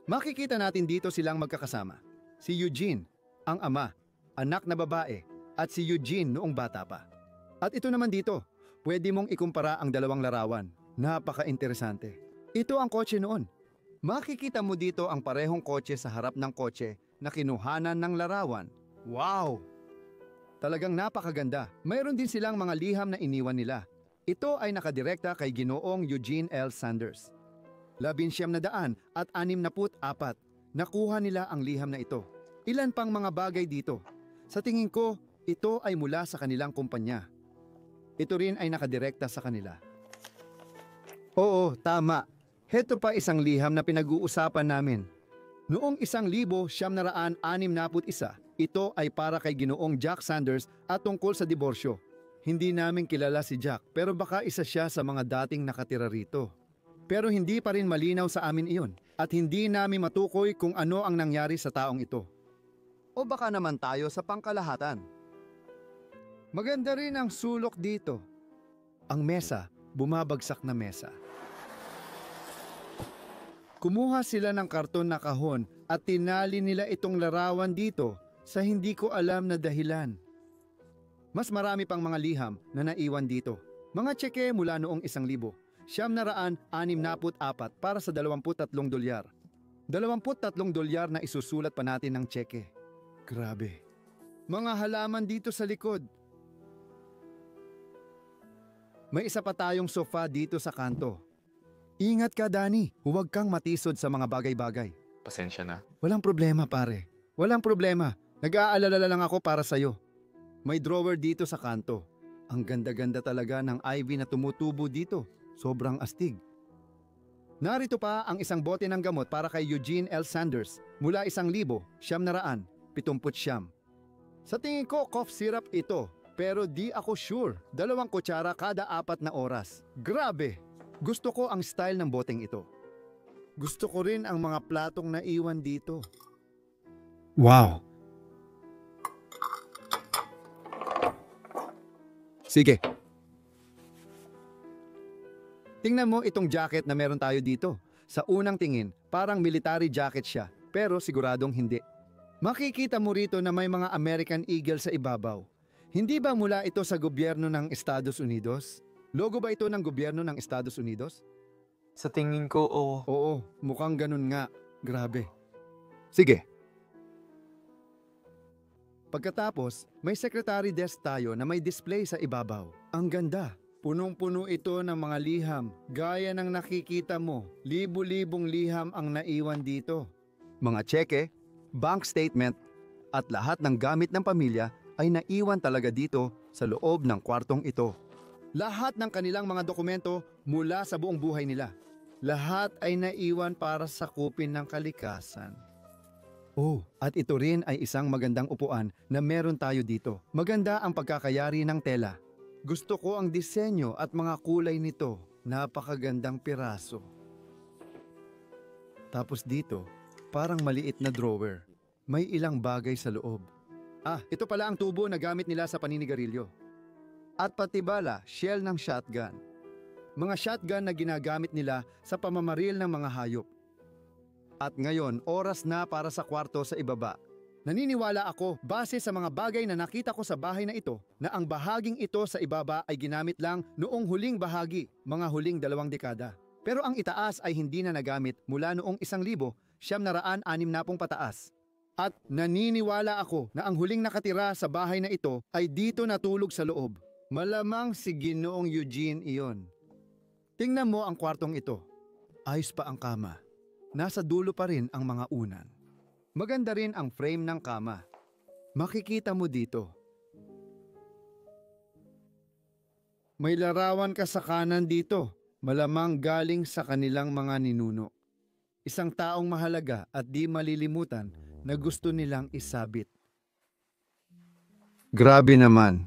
S2: Makikita natin dito silang magkakasama. Si Eugene, ang ama, anak na babae, at si Eugene noong bata pa. At ito naman dito, pwede mong ikumpara ang dalawang larawan. Napaka-interesante. Ito ang kotse noon. Makikita mo dito ang parehong kotse sa harap ng kotse na kinuhanan ng larawan. Wow! Talagang napakaganda. Mayroon din silang mga liham na iniwan nila. Ito ay nakadirekta kay Ginoong Eugene L. Sanders. 19,604. Nakuha nila ang liham na ito. Ilan pang mga bagay dito. Sa tingin ko, ito ay mula sa kanilang kumpanya. Ito rin ay nakadirekta sa kanila. Oo, tama. Heto pa isang liham na pinag-uusapan namin. Noong 1961, ito ay para kay Ginoong Jack Sanders at tungkol sa diborsyo. Hindi namin kilala si Jack pero baka isa siya sa mga dating nakatira rito. Pero hindi pa rin malinaw sa amin iyon at hindi namin matukoy kung ano ang nangyari sa taong ito. O baka naman tayo sa pangkalahatan. Maganda rin ang sulok dito. Ang mesa, bumabagsak na mesa. Kumuha sila ng karton na kahon at tinali nila itong larawan dito sa hindi ko alam na dahilan. Mas marami pang mga liham na naiwan dito. Mga tseke mula noong 1,000. 964 para sa $23. $23 na isusulat pa natin ng tseke. Grabe. Mga halaman dito sa likod. May isa pa tayong sofa dito sa kanto. Ingat ka, Danny. Huwag kang matisod sa mga bagay-bagay.
S3: Pasensya na.
S2: Walang problema, pare. Walang problema. Nag-aalala lang ako para sa'yo. May drawer dito sa kanto. Ang ganda-ganda talaga ng ivy na tumutubo dito. Sobrang astig. Narito pa ang isang bote ng gamot para kay Eugene L. Sanders mula 1,970. Sa tingin ko, cough syrup ito. Pero di ako sure. 2 kutsara kada 4 na oras. Grabe! Gusto ko ang style ng boteng ito. Gusto ko rin ang mga platong naiwan dito. Wow! Sige. Tingnan mo itong jacket na meron tayo dito. Sa unang tingin, parang military jacket siya, pero siguradong hindi. Makikita mo rito na may mga American Eagle sa ibabaw. Hindi ba mula ito sa gobyerno ng Estados Unidos? Logo ba ito ng gobyerno ng Estados Unidos?
S3: Sa tingin ko, oo.
S2: Oo, mukhang ganun nga. Grabe. Sige. Pagkatapos, may secretary desk tayo na may display sa ibabaw. Ang ganda. Punong-puno ito ng mga liham. Gaya ng nakikita mo, libu-libong liham ang naiwan dito. Mga tseke, bank statement, at lahat ng gamit ng pamilya ay naiwan talaga dito sa loob ng kwartong ito. Lahat ng kanilang mga dokumento mula sa buong buhay nila. Lahat ay naiwan para sakupin ng kalikasan. Oh, at ito rin ay isang magandang upuan na meron tayo dito. Maganda ang pagkakayari ng tela. Gusto ko ang disenyo at mga kulay nito. Napakagandang piraso. Tapos dito, parang maliit na drawer. May ilang bagay sa loob. Ah, ito pala ang tubo na gamit nila sa paninigarilyo. At pati bala, shell ng shotgun. Mga shotgun na ginagamit nila sa pamamaril ng mga hayop. At ngayon, oras na para sa kwarto sa ibaba. Naniniwala ako, base sa mga bagay na nakita ko sa bahay na ito, na ang bahaging ito sa ibaba ay ginamit lang noong huling bahagi, mga huling 2 dekada. Pero ang itaas ay hindi na nagamit mula noong 1,960 pataas. At naniniwala ako na ang huling nakatira sa bahay na ito ay dito natulog sa loob. Malamang si Ginoong Eugene iyon. Tingnan mo ang kwartong ito. Ayos pa ang kama. Nasa dulo pa rin ang mga unan. Maganda rin ang frame ng kama. Makikita mo dito. May larawan ka sa kanan dito. Malamang galing sa kanilang mga ninuno. Isang taong mahalaga at di malilimutan na gusto nilang isabit. Grabe naman.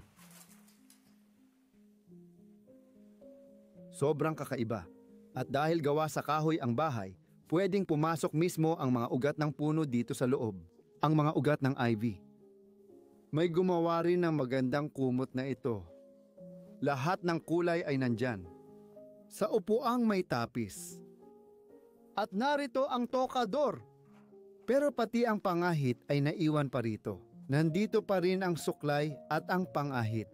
S2: Sobrang kakaiba. At dahil gawa sa kahoy ang bahay, pwedeng pumasok mismo ang mga ugat ng puno dito sa loob, ang mga ugat ng ivy. May gumawa rin ng magandang kumot na ito. Lahat ng kulay ay nandyan. Sa upuang may tapis. At narito ang tokador. Pero pati ang pangahit ay naiwan pa rito. Nandito pa rin ang suklay at ang pangahit.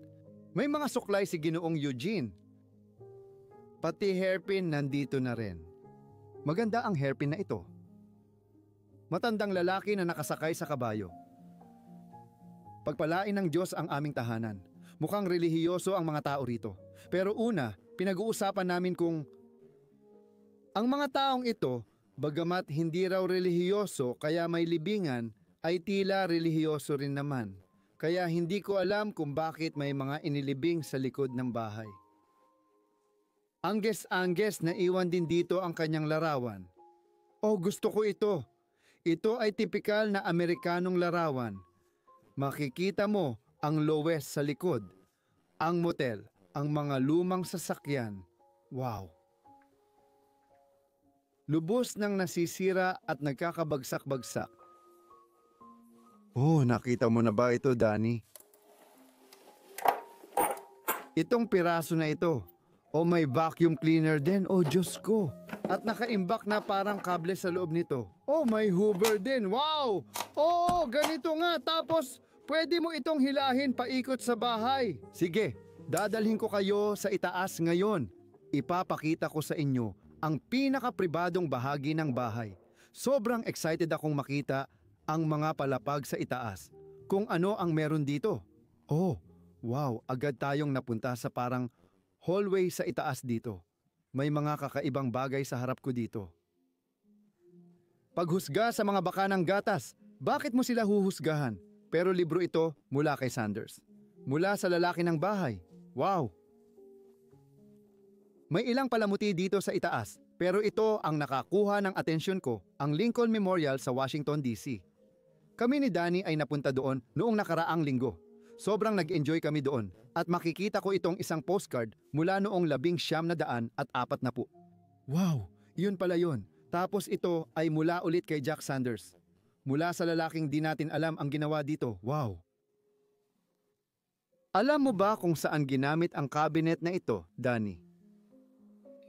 S2: May mga suklay si Ginoong Eugene. Pati hairpin nandito na rin. Maganda ang hairpin na ito. Matandang lalaki na nakasakay sa kabayo. Pagpalain ng Diyos ang aming tahanan. Mukhang relihiyoso ang mga tao rito. Pero una, pinag-uusapan namin kung ang mga taong ito, bagamat hindi raw relihiyoso kaya may libingan, ay tila relihiyoso rin naman. Kaya hindi ko alam kung bakit may mga inilibing sa likod ng bahay. Angges-angges na iwan din dito ang kanyang larawan. Oh, gusto ko ito. Ito ay tipikal na Amerikanong larawan. Makikita mo ang lowes sa likod, ang motel, ang mga lumang sasakyan. Wow! Lubos nang nasisira at nagkakabagsak-bagsak. Oh, nakita mo na ba ito, Danny? Itong piraso na ito. O may vacuum cleaner din, oh Diyos ko. At nakaimbak na parang kable sa loob nito. Oh, may Hoover din, wow! Oh, ganito nga, tapos pwede mo itong hilahin paikot sa bahay. Sige, dadalhin ko kayo sa itaas ngayon. Ipapakita ko sa inyo ang pinaka-pribadong bahagi ng bahay. Sobrang excited akong makita ang mga palapag sa itaas. Kung ano ang meron dito. Oh, wow, agad tayong napunta sa parang hallway sa itaas dito. May mga kakaibang bagay sa harap ko dito. Paghusga sa mga baka ng gatas. Bakit mo sila huhusgahan? Pero libro ito mula kay Sanders. Mula sa lalaki ng bahay. Wow! May ilang palamuti dito sa itaas. Pero ito ang nakakuha ng atensyon ko, ang Lincoln Memorial sa Washington, D.C. Kami ni Danny ay napunta doon noong nakaraang linggo. Sobrang nag-enjoy kami doon at makikita ko itong isang postcard mula noong 1940. Wow, yun pala yun. Tapos ito ay mula ulit kay Jack Sanders. Mula sa lalaking di natin alam ang ginawa dito. Wow. Alam mo ba kung saan ginamit ang cabinet na ito, Danny?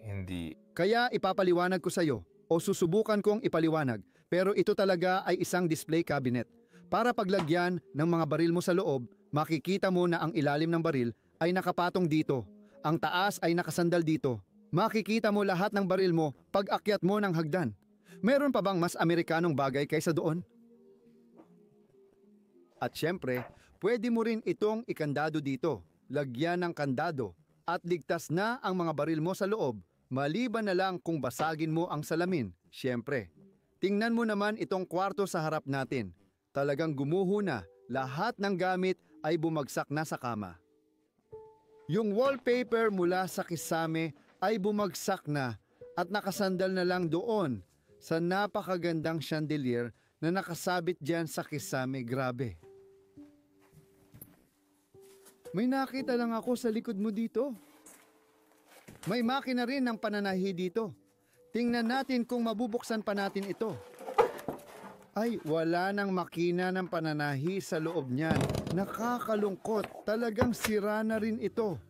S3: Hindi.
S2: Kaya ipapaliwanag ko sa iyo o susubukan kong ipaliwanag pero ito talaga ay isang display cabinet. Para paglagyan ng mga baril mo sa loob, makikita mo na ang ilalim ng baril ay nakapatong dito. Ang taas ay nakasandal dito. Makikita mo lahat ng baril mo pag akyat mo ng hagdan. Meron pa bang mas Amerikanong bagay kaysa doon? At syempre, pwede mo rin itong ikandado dito. Lagyan ng kandado at ligtas na ang mga baril mo sa loob. Maliban na lang kung basagin mo ang salamin, syempre. Tingnan mo naman itong kwarto sa harap natin. Talagang gumuho na, lahat ng gamit ay bumagsak na sa kama. Yung wallpaper mula sa kisame ay bumagsak na at nakasandal na lang doon sa napakagandang chandelier na nakasabit dyan sa kisame. Grabe. May nakita lang ako sa likod mo dito. May makina rin ng pananahi dito. Tingnan natin kung mabubuksan pa natin ito. Ay, wala nang makina ng pananahi sa loob niyan. Nakakalungkot. Talagang sira na rin ito.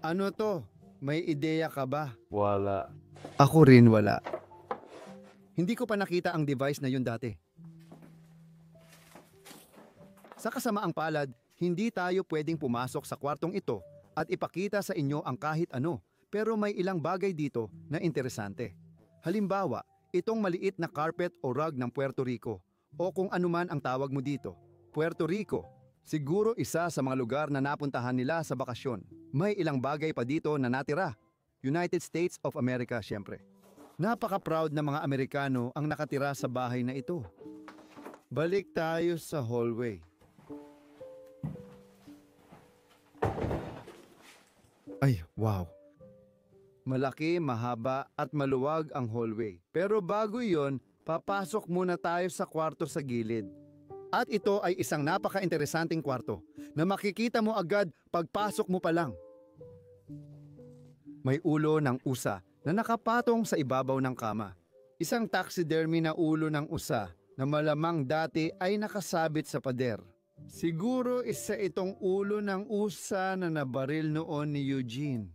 S2: Ano to? May ideya ka ba?
S3: Wala.
S2: Ako rin wala. Hindi ko pa nakita ang device na yun dati. Sa kasamaang palad, hindi tayo pwedeng pumasok sa kwartong ito at ipakita sa inyo ang kahit ano, pero may ilang bagay dito na interesante. Halimbawa, itong maliit na carpet o rug ng Puerto Rico o kung anuman ang tawag mo dito. Puerto Rico, siguro isa sa mga lugar na napuntahan nila sa bakasyon. May ilang bagay pa dito na natira. United States of America, syempre. Napaka-proud na mga Amerikano ang nakatira sa bahay na ito. Balik tayo sa hallway. Ay, wow. Malaki, mahaba at maluwag ang hallway. Pero bago yon, papasok muna tayo sa kwarto sa gilid. At ito ay isang napaka-interesanting kwarto na makikita mo agad pagpasok mo pa lang. May ulo ng usa na nakapatong sa ibabaw ng kama. Isang taxidermy na ulo ng usa na malamang dati ay nakasabit sa pader. Siguro isa itong ulo ng usa na nabaril noon ni Eugene.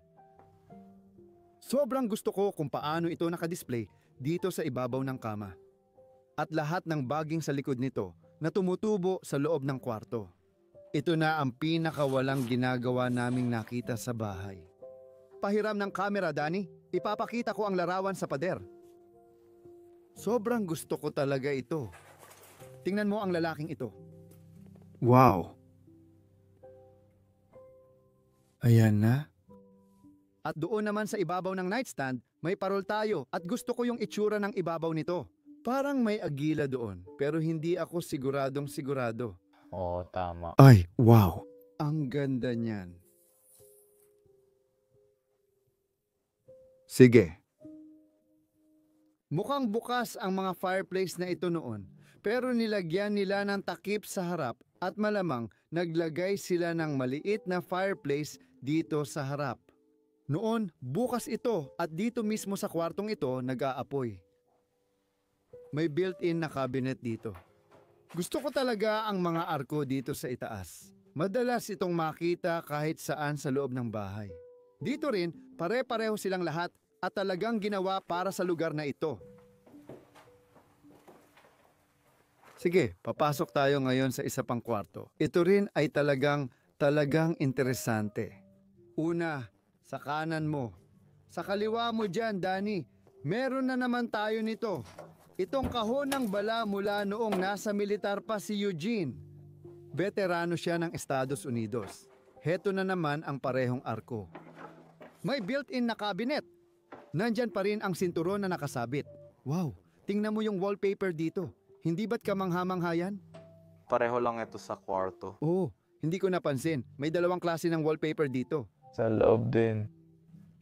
S2: Sobrang gusto ko kung paano ito nakadisplay dito sa ibabaw ng kama. At lahat ng baging sa likod nito na tumutubo sa loob ng kwarto. Ito na ang pinakawalang ginagawa naming nakita sa bahay. Pahiram ng camera, Danny. Ipapakita ko ang larawan sa pader. Sobrang gusto ko talaga ito. Tingnan mo ang lalaking ito. Wow! Ayan na. At doon naman sa ibabaw ng nightstand, may parol tayo at gusto ko yung itsura ng ibabaw nito. Parang may agila doon, pero hindi ako siguradong sigurado.
S4: Oo, tama.
S2: Ay, wow! Ang ganda niyan. Sige. Mukhang bukas ang mga fireplace na ito noon, pero nilagyan nila ng takip sa harap at malamang naglagay sila ng maliit na fireplace dito sa harap. Noon, bukas ito at dito mismo sa kwartong ito nag-aapoy. May built-in na cabinet dito. Gusto ko talaga ang mga arko dito sa itaas. Madalas itong makita kahit saan sa loob ng bahay. Dito rin, pare-pareho silang lahat at talagang ginawa para sa lugar na ito. Sige, papasok tayo ngayon sa isa pang kwarto. Ito rin ay talagang interesante. Una, sa kanan mo. Sa kaliwa mo dyan, Danny, meron na naman tayo nito. Itong kahon ng bala mula noong nasa militar pa si Eugene. Veterano siya ng Estados Unidos. Heto na naman ang parehong arko. May built-in na cabinet. Nandyan pa rin ang sinturon na nakasabit. Wow, tingnan mo yung wallpaper dito. Hindi ba't kamangha-mangha yan?
S3: Pareho lang ito sa kwarto.
S2: Oo, hindi ko napansin. May dalawang klase ng wallpaper dito.
S3: Sa loob din.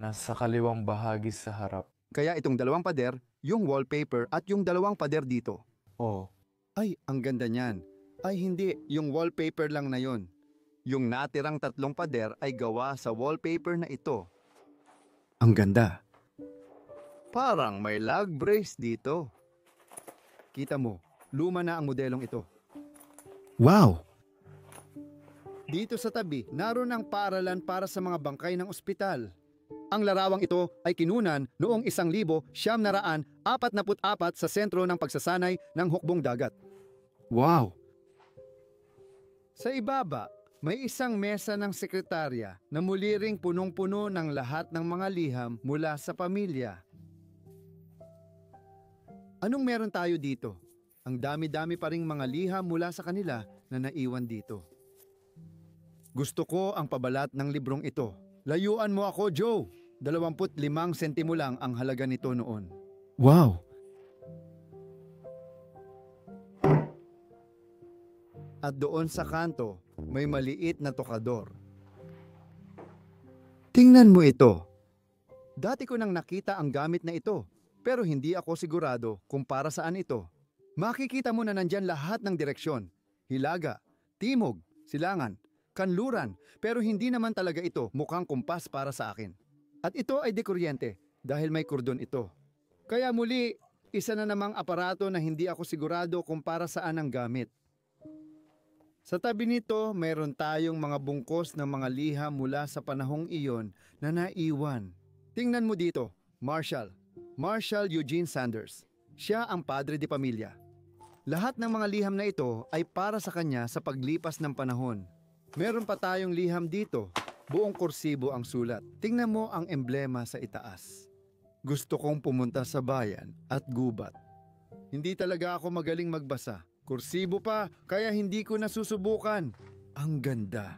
S3: Nasa kaliwang bahagi sa harap.
S2: Kaya itong dalawang pader, yung wallpaper at yung dalawang pader dito.
S3: Oh,
S2: Ay, ang ganda niyan. Ay hindi, yung wallpaper lang na yon. Yung natirang tatlong pader ay gawa sa wallpaper na ito. Ang ganda. Parang may lug brace dito. Kita mo, luma na ang modelong ito. Wow! Dito sa tabi, naroon ang paaralan para sa mga bangkay ng ospital. Ang larawang ito ay kinunan noong 1944 sa sentro ng pagsasanay ng hukbong dagat. Wow! Sa ibaba, may isang mesa ng sekretarya na muli ring punong-puno ng lahat ng mga liham mula sa pamilya. Anong meron tayo dito? Ang dami-dami pa ring mga liham mula sa kanila na naiwan dito. Gusto ko ang pabalat ng librong ito. Layuan mo ako, Joe! 25 sentimo lang ang halaga nito noon. Wow! At doon sa kanto, may maliit na tokador. Tingnan mo ito. Dati ko nang nakita ang gamit na ito, pero hindi ako sigurado kung para saan ito. Makikita mo na nandyan lahat ng direksyon. Hilaga, timog, silangan, kanluran, pero hindi naman talaga ito mukhang kumpas para sa akin. At ito ay dekuryente dahil may kordon ito. Kaya muli, isa na namang aparato na hindi ako sigurado kung para saan ang gamit. Sa tabi nito, mayroon tayong mga bungkos ng mga liham mula sa panahong iyon na naiwan. Tingnan mo dito, Marshall Eugene Sanders. Siya ang padre de pamilya. Lahat ng mga liham na ito ay para sa kanya sa paglipas ng panahon. Meron pa tayong liham dito, buong kursibo ang sulat. Tingnan mo ang emblema sa itaas. Gusto kong pumunta sa bayan at gubat. Hindi talaga ako magaling magbasa. Kursibo pa, kaya hindi ko nasusubukan. Ang ganda.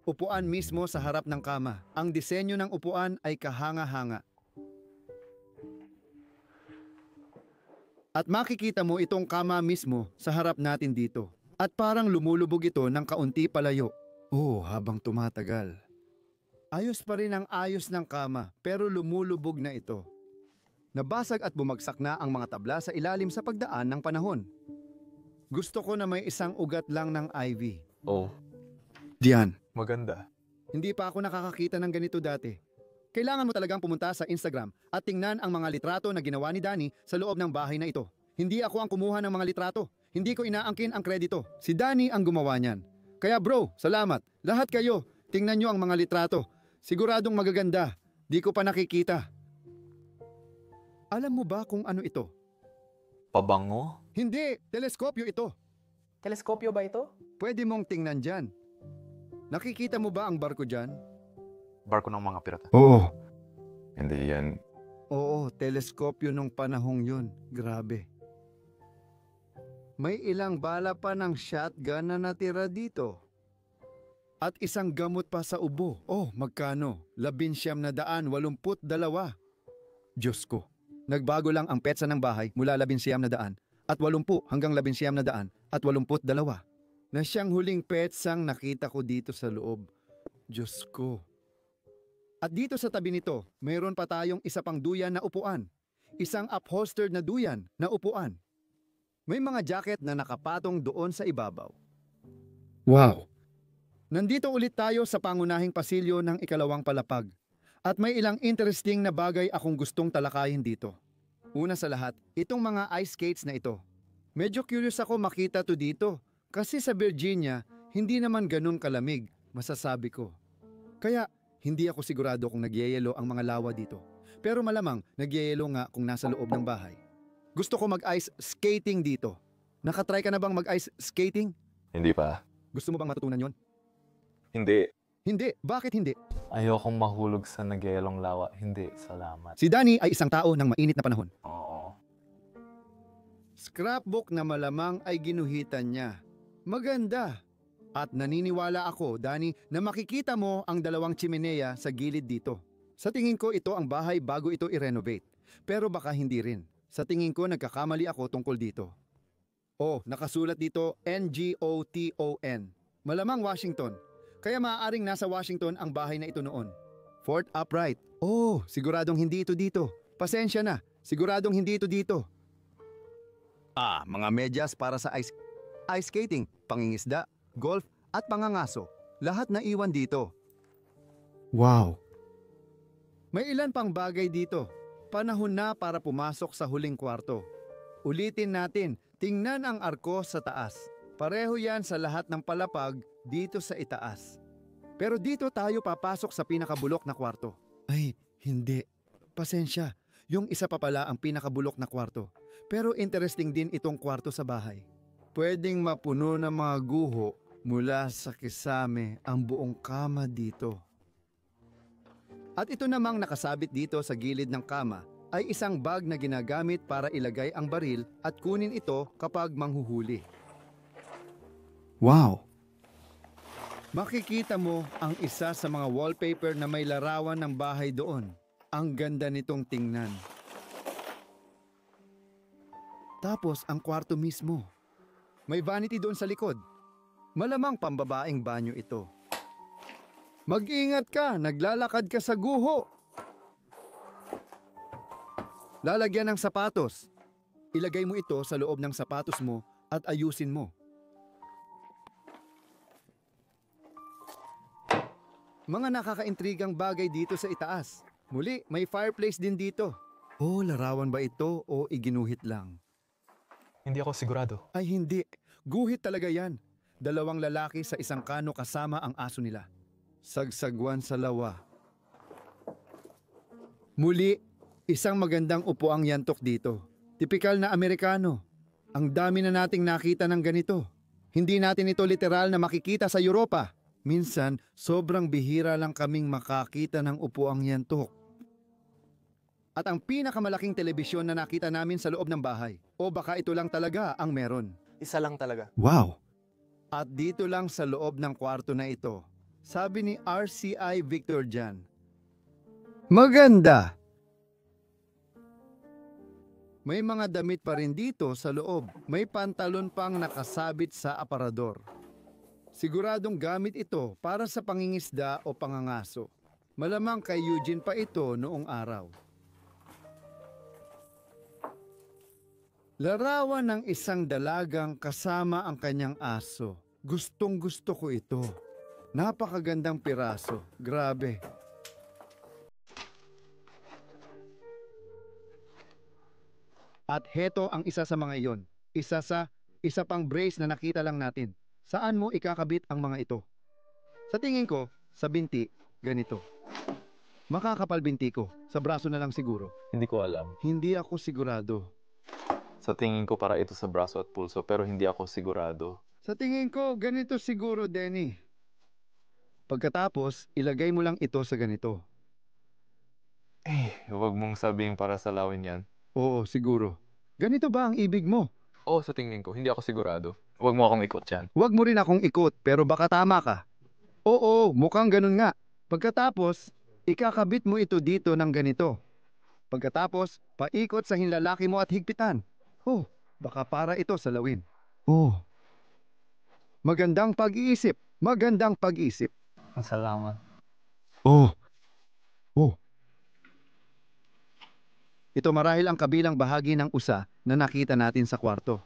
S2: Upuan mismo sa harap ng kama. Ang disenyo ng upuan ay kahanga-hanga. At makikita mo itong kama mismo sa harap natin dito. At parang lumulubog ito ng kaunti palayo. Oh, habang tumatagal. Ayos pa rin ang ayos ng kama, pero lumulubog na ito. Nabasag at bumagsak na ang mga tabla sa ilalim sa pagdaan ng panahon. Gusto ko na may isang ugat lang ng ivy.
S3: Oh,
S2: Diyan.
S3: maganda.
S2: Hindi pa ako nakakakita ng ganito dati. Kailangan mo talagang pumunta sa Instagram at tingnan ang mga litrato na ginawa ni Danny sa loob ng bahay na ito. Hindi ako ang kumuha ng mga litrato. Hindi ko inaangkin ang kredito. Si Danny ang gumawa niyan. Kaya bro, salamat. Lahat kayo, tingnan nyo ang mga litrato. Siguradong magaganda. Di ko pa nakikita. Alam mo ba kung ano ito?
S3: Pabango?
S2: Hindi, teleskopyo ito.
S6: Teleskopyo ba ito?
S2: Pwede mong tingnan dyan. Nakikita mo ba ang barko dyan?
S3: Barko ng mga pirata.
S2: Oo.
S3: Hindi yan.
S2: Oo, teleskopyo nung panahong yun. Grabe. May ilang bala pa ng shotgun na natira dito. At isang gamot pa sa ubo. Oh, magkano? 19,82. Diyos ko. Nagbago lang ang petsa ng bahay mula 19,000 at 80 hanggang 19,082. Na siyang huling petsang nakita ko dito sa loob. Diyos ko. At dito sa tabi nito, mayroon pa tayong isa pang duyan na upuan. Isang upholstered na duyan na upuan. May mga jacket na nakapatong doon sa ibabaw. Wow! Nandito ulit tayo sa pangunahing pasilyo ng ikalawang palapag. At may ilang interesting na bagay akong gustong talakayin dito. Una sa lahat, itong mga ice skates na ito. Medyo curious ako makita to dito. Kasi sa Virginia, hindi naman ganun kalamig, masasabi ko. Kaya, hindi ako sigurado kung nagyayelo ang mga lawa dito. Pero malamang, nagyayelo nga kung nasa loob ng bahay. Gusto ko mag-ice skating dito. Nakatry ka na bang mag-ice skating?
S3: Hindi pa.
S2: Gusto mo bang matutunan yon?
S3: Hindi.
S2: Hindi. Bakit hindi?
S3: Ayokong mahulog sa nagyayalong lawa. Hindi, salamat.
S2: Si Danny ay isang tao ng mainit na panahon.
S3: Oo.
S2: Scrapbook na malamang ay ginuhitan niya. Maganda. At naniniwala ako, Danny, na makikita mo ang dalawang chimenea sa gilid dito. Sa tingin ko ito ang bahay bago ito i-renovate. Pero baka hindi rin. Sa tingin ko nagkakamali ako tungkol dito. Oh, nakasulat dito NGOTON. Malamang Washington. Kaya maaaring nasa Washington ang bahay na ito noon. Fort Upright. Oh, siguradong hindi ito dito. Pasensya na, siguradong hindi ito dito. Mga medyas para sa ice skating, pangingisda, golf at pangangaso. Lahat na iwan dito. Wow! May ilan pang bagay dito. Panahon na para pumasok sa huling kwarto. Ulitin natin, tingnan ang arko sa taas. Pareho yan sa lahat ng palapag dito sa itaas. Pero dito tayo papasok sa pinakabulok na kwarto. Ay, hindi. Pasensya. Yung isa pa pala ang pinakabulok na kwarto. Pero interesting din itong kwarto sa bahay. Pwedeng mapuno ng mga guho mula sa kisame ang buong kama dito. At ito namang nakasabit dito sa gilid ng kama ay isang bag na ginagamit para ilagay ang baril at kunin ito kapag manghuhuli. Wow! Makikita mo ang isa sa mga wallpaper na may larawan ng bahay doon. Ang ganda nitong tingnan. Tapos ang kwarto mismo. May vanity doon sa likod. Malamang pambabaeng banyo ito. Mag-ingat ka, naglalakad ka sa guho. Lalagyan ng sapatos. Ilagay mo ito sa loob ng sapatos mo at ayusin mo. Mga nakakaintrigang bagay dito sa itaas. Muli, may fireplace din dito. Oh, larawan ba ito o iginuhit lang?
S3: Hindi ako sigurado.
S2: Ay hindi, guhit talaga yan. Dalawang lalaki sa isang kano kasama ang aso nila. Sagsagwan sa lawa. Muli, isang magandang upuang yantok dito. Tipikal na Amerikano. Ang dami na nating nakita ng ganito. Hindi natin ito literal na makikita sa Europa. Minsan, sobrang bihira lang kaming makakita ng upuang yantok. At ang pinakamalaking telebisyon na nakita namin sa loob ng bahay. O baka ito lang talaga ang meron.
S6: Isa lang talaga.
S2: Wow! At dito lang sa loob ng kwarto na ito, sabi ni RCI Victor Jan. Maganda! May mga damit pa rin dito sa loob. May pantalon pang nakasabit sa aparador. Siguradong gamit ito para sa pangingisda o pangangaso. Malamang kay Eugene pa ito noong araw. Larawan ng isang dalagang kasama ang kanyang aso. Gustong gusto ko ito. Napakagandang piraso. Grabe. At heto ang isa sa mga iyon. Isa pang brace na nakita lang natin. Saan mo ikakabit ang mga ito? Sa tingin ko, sa binti, ganito. Makakapal binti ko. Sa braso na lang siguro.
S3: Hindi ko alam.
S2: Hindi ako sigurado.
S3: Sa tingin ko para ito sa braso at pulso pero hindi ako sigurado.
S2: Sa tingin ko, ganito siguro, Denny. Pagkatapos, ilagay mo lang ito sa ganito.
S3: Huwag mong sabihin para sa lawin yan.
S2: Oo, siguro. Ganito ba ang ibig mo?
S3: Oo, sa tingin ko. Hindi ako sigurado. Huwag mo akong ikot yan.
S2: Huwag mo rin akong ikot, pero baka tama ka. Oo, mukhang ganun nga. Pagkatapos, ikakabit mo ito dito ng ganito. Pagkatapos, paikot sa hinlalaki mo at higpitan. Oh, baka para ito sa lawin. Oh. Magandang pag-iisip. Magandang pag-iisip.
S4: Salamat.
S2: Oh. Oh. Ito marahil ang kabilang bahagi ng usa na nakita natin sa kwarto.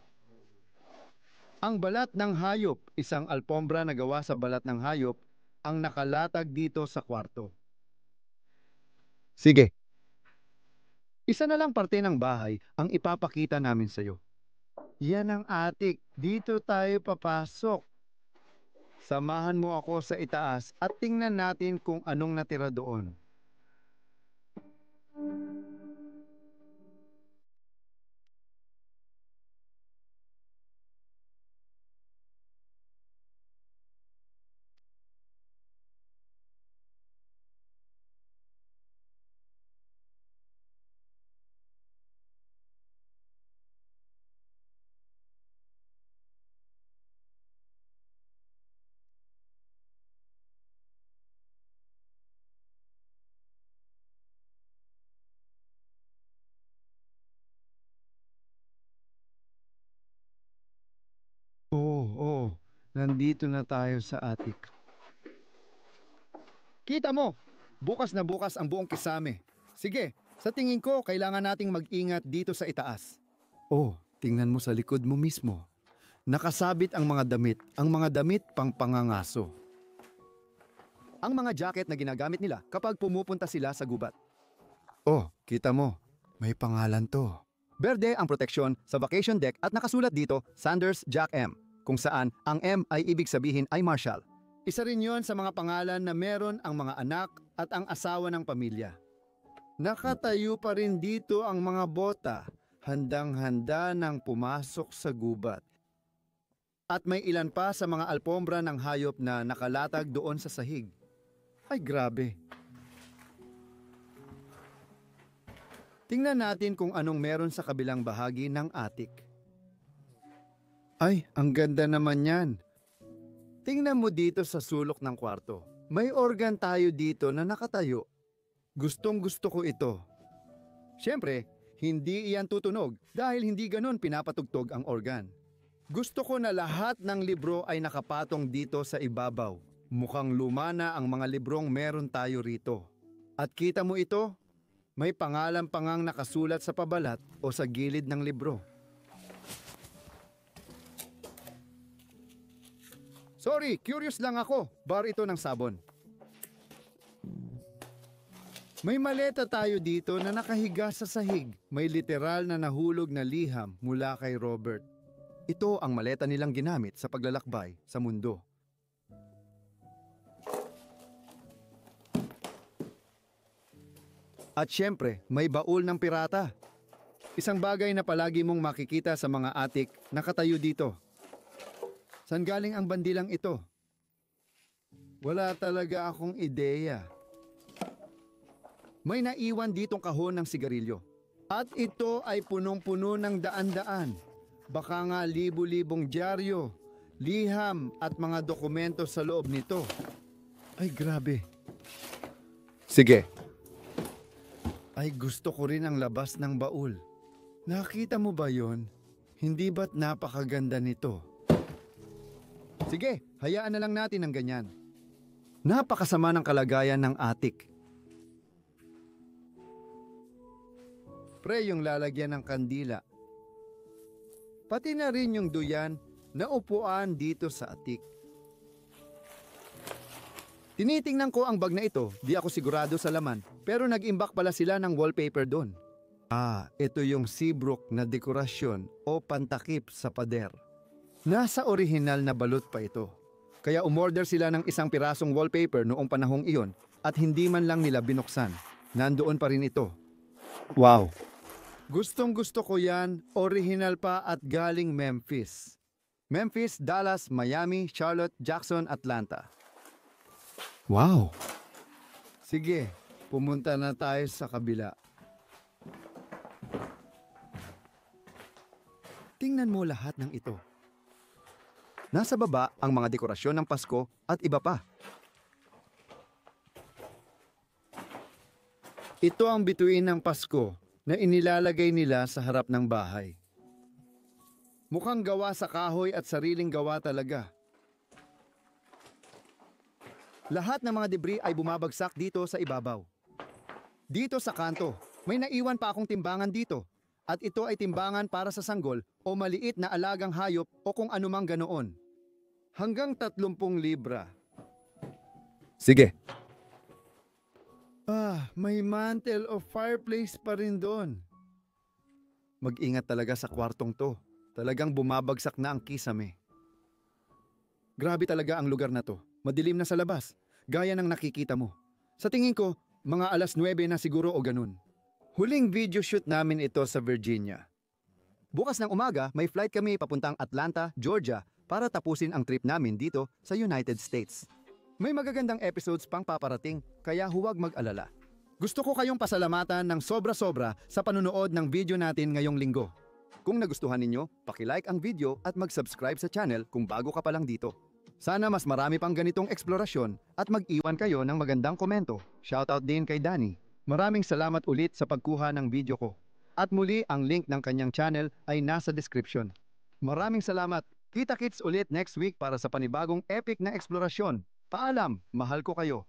S2: Ang balat ng hayop, isang alpombra na gawa sa balat ng hayop, ang nakalatag dito sa kwarto. Sige. Isa na lang parte ng bahay ang ipapakita namin sa iyo. Yan ang attic. Dito tayo papasok. Samahan mo ako sa itaas at tingnan natin kung anong natira doon. Oo. Nandito na tayo sa attic. Kita mo, bukas na bukas ang buong kisame. Sige, sa tingin ko, kailangan nating mag-ingat dito sa itaas. Oh, tingnan mo sa likod mo mismo. Nakasabit ang mga damit pang pangangaso. Ang mga jacket na ginagamit nila kapag pumupunta sila sa gubat. Oh, kita mo, may pangalan to. Berde ang proteksyon sa vacation deck at nakasulat dito, Sanders Jack M, kung saan ang M ay ibig sabihin ay Marshall. Isa rin yon sa mga pangalan na meron ang mga anak at ang asawa ng pamilya. Nakatayo pa rin dito ang mga bota, handang-handa nang pumasok sa gubat. At may ilan pa sa mga alpombra ng hayop na nakalatag doon sa sahig. Ay grabe. Tingnan natin kung anong meron sa kabilang bahagi ng attic. Ay, ang ganda naman yan. Tingnan mo dito sa sulok ng kwarto. May organ tayo dito na nakatayo. Gustong gusto ko ito. Siyempre, hindi iyan tutunog dahil hindi ganon pinapatugtog ang organ. Gusto ko na lahat ng libro ay nakapatong dito sa ibabaw. Mukhang luma na ang mga librong meron tayo rito. At kita mo ito? May pangalan pa ngang nakasulat sa pabalat o sa gilid ng libro. Sorry, curious lang ako. Bar ito ng sabon. May maleta tayo dito na nakahiga sa sahig. May literal na nahulog na liham mula kay Robert. Ito ang maleta nilang ginamit sa paglalakbay sa mundo. At syempre, may baul ng pirata. Isang bagay na palagi mong makikita sa mga attic nakatayo dito. Saan galing ang bandilang ito? Wala talaga akong ideya. May naiwan ditong kahon ng sigarilyo. At ito ay punong-puno ng daan-daan. Baka nga libu-libong dyaryo, liham at mga dokumento sa loob nito. Ay grabe. Sige. Ay gusto ko rin ang labas ng baul. Nakita mo ba yon? Hindi ba't napakaganda nito? Sige, hayaan na lang natin ang ganyan. Napakasama ng kalagayan ng attic. Pre, yung lalagyan ng kandila. Pati na rin yung duyan na upuan dito sa attic. Tinitingnan ko ang bag na ito, di ako sigurado sa laman, pero nag-imbak pala sila ng wallpaper doon. Ito yung Seabrook na dekorasyon o pantakip sa pader. Nasa orihinal na balot pa ito. Kaya umorder sila ng isang pirasong wallpaper noong panahong iyon at hindi man lang nila binuksan. Nandoon pa rin ito. Wow! Gustong gusto ko yan, orihinal pa at galing Memphis. Memphis, Dallas, Miami, Charlotte, Jackson, Atlanta. Wow! Sige, pumunta na tayo sa kabila. Tingnan mo lahat ng ito. Nasa baba ang mga dekorasyon ng Pasko at iba pa. Ito ang bituin ng Pasko na inilalagay nila sa harap ng bahay. Mukhang gawa sa kahoy at sariling gawa talaga. Lahat ng mga debris ay bumabagsak dito sa ibabaw. Dito sa kanto, may naiwan pa akong timbangan dito. At ito ay timbangan para sa sanggol o maliit na alagang hayop o kung anumang ganoon. Hanggang 30 libra. Sige. May mantle o fireplace pa rin doon. Mag-ingat talaga sa kwartong to. Talagang bumabagsak na ang kisame. Grabe talaga ang lugar na to. Madilim na sa labas, gaya ng nakikita mo. Sa tingin ko, mga 9:00 na siguro o ganun. Huling video shoot namin ito sa Virginia. Bukas ng umaga, may flight kami papuntang Atlanta, Georgia para tapusin ang trip namin dito sa United States. May magagandang episodes pang paparating, kaya huwag mag-alala. Gusto ko kayong pasalamatan ng sobra-sobra sa panunood ng video natin ngayong linggo. Kung nagustuhan ninyo, paki-like ang video at mag-subscribe sa channel kung bago ka pa lang dito. Sana mas marami pang ganitong eksplorasyon at mag-iwan kayo ng magandang komento. Shoutout din kay Danny. Maraming salamat ulit sa pagkuha ng video ko. At muli, ang link ng kanyang channel ay nasa description. Maraming salamat. Kita-kits ulit next week para sa panibagong epic na eksplorasyon. Paalam, mahal ko kayo.